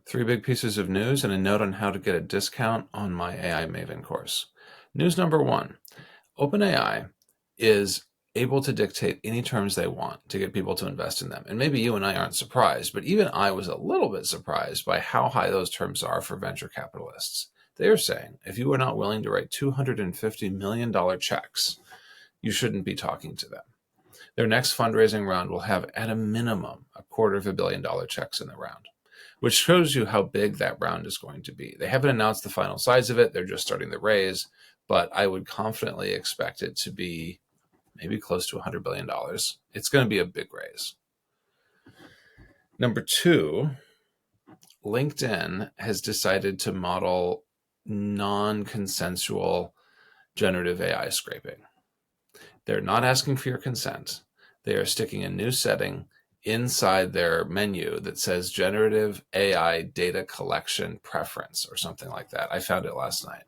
Three big pieces of news and a note on how to get a discount on my AI Maven course. News number one, OpenAI is able to dictate any terms they want to get people to invest in them. And maybe you and I aren't surprised, but even I was a little bit surprised by how high those terms are for venture capitalists. They are saying if you are not willing to write $250 million checks, you shouldn't be talking to them. Their next fundraising round will have, at a minimum, $250 million checks in the round, which shows you how big that round is going to be. They haven't announced the final size of it. They're just starting the raise, but I would confidently expect it to be maybe close to $100 billion. It's going to be a big raise. Number two, LinkedIn has decided to model non-consensual generative AI scraping. They're not asking for your consent. They are sticking a new setting inside their menu that says generative AI data collection preference or something like that. I found it last night.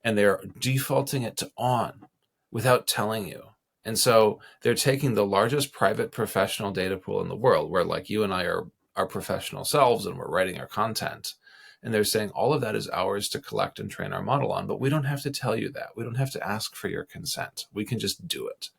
And they're defaulting it to on without telling you. And so they're taking the largest private professional data pool in the world, where like you and I are our professional selves and we're writing our content. And they're saying all of that is ours to collect and train our model on, but we don't have to tell you that. We don't have to ask for your consent. We can just do it.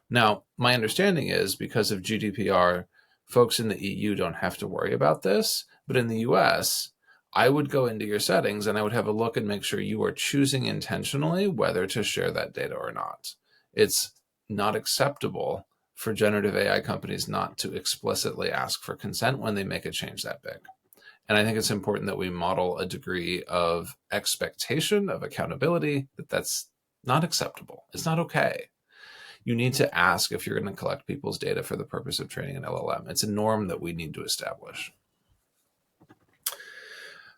Now, my understanding is because of GDPR, folks in the EU don't have to worry about this, but in the US, I would go into your settings and I would have a look and make sure you are choosing intentionally whether to share that data or not. It's not acceptable for generative AI companies not to explicitly ask for consent when they make a change that big. And I think it's important that we model a degree of expectation, of accountability, that that's not acceptable. It's not okay. You need to ask if you're going to collect people's data for the purpose of training an LLM. It's a norm that we need to establish.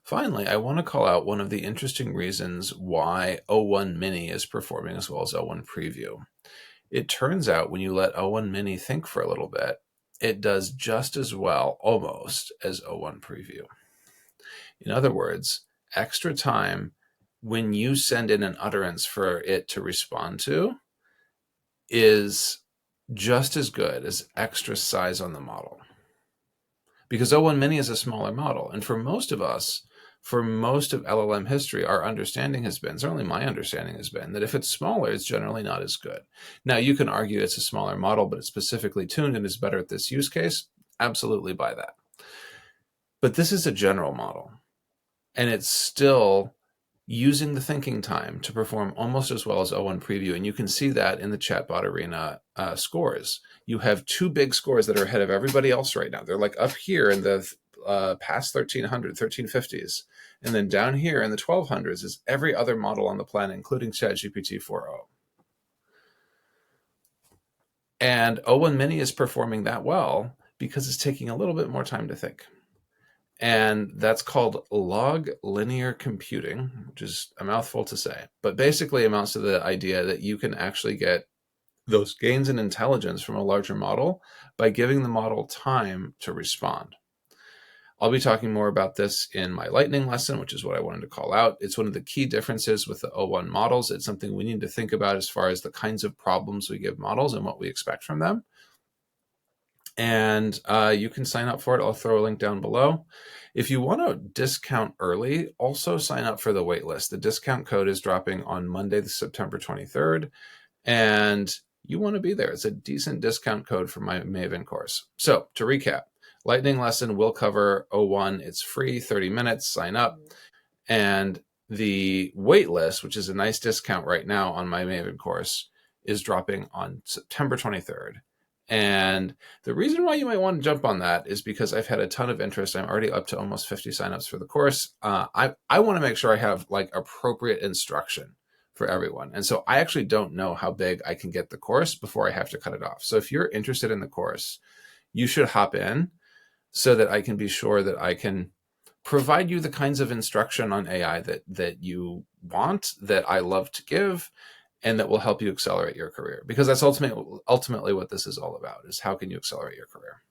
Finally, I want to call out one of the interesting reasons why O1 Mini is performing as well as O1 Preview. It turns out when you let O1 Mini think for a little bit, it does just as well, almost, as O1 Preview. In other words, extra time when you send in an utterance for it to respond to is just as good as extra size on the model. Because O1 Mini is a smaller model. And for most of us, for most of LLM history, our understanding has been, certainly my understanding has been, that if it's smaller, it's generally not as good. Now, you can argue it's a smaller model, but it's specifically tuned and is better at this use case. Absolutely buy that. But this is a general model, and it's still using the thinking time to perform almost as well as O1 Preview. And you can see that in the chatbot arena scores. You have two big scores that are ahead of everybody else right now. They're like up here in the past 1300, 1350s. And then down here in the 1200s is every other model on the planet, including ChatGPT 4.0. And O1 Mini is performing that well because it's taking a little bit more time to think. And that's called log linear computing, which is a mouthful to say, but basically amounts to the idea that you can actually get those gains in intelligence from a larger model by giving the model time to respond. I'll be talking more about this in my lightning lesson, which is what I wanted to call out. It's one of the key differences with the O1 models. It's something we need to think about as far as the kinds of problems we give models and what we expect from them. And you can sign up for it. I'll throw a link down below. If you want to discount early, also sign up for the waitlist. The discount code is dropping on Monday, September 23rd, and you want to be there. It's a decent discount code for my Maven course. So to recap, lightning lesson will cover O1. It's free, 30 minutes, sign up. And the waitlist, which is a nice discount right now on my Maven course, is dropping on September 23rd. And the reason why you might want to jump on that is because I've had a ton of interest. I'm already up to almost 50 signups for the course. I want to make sure I have like appropriate instruction for everyone. And so I actually don't know how big I can get the course before I have to cut it off. So if you're interested in the course, you should hop in so that I can be sure that I can provide you the kinds of instruction on AI that you want, that I love to give, and that will help you accelerate your career. Because that's ultimately what this is all about, is how can you accelerate your career.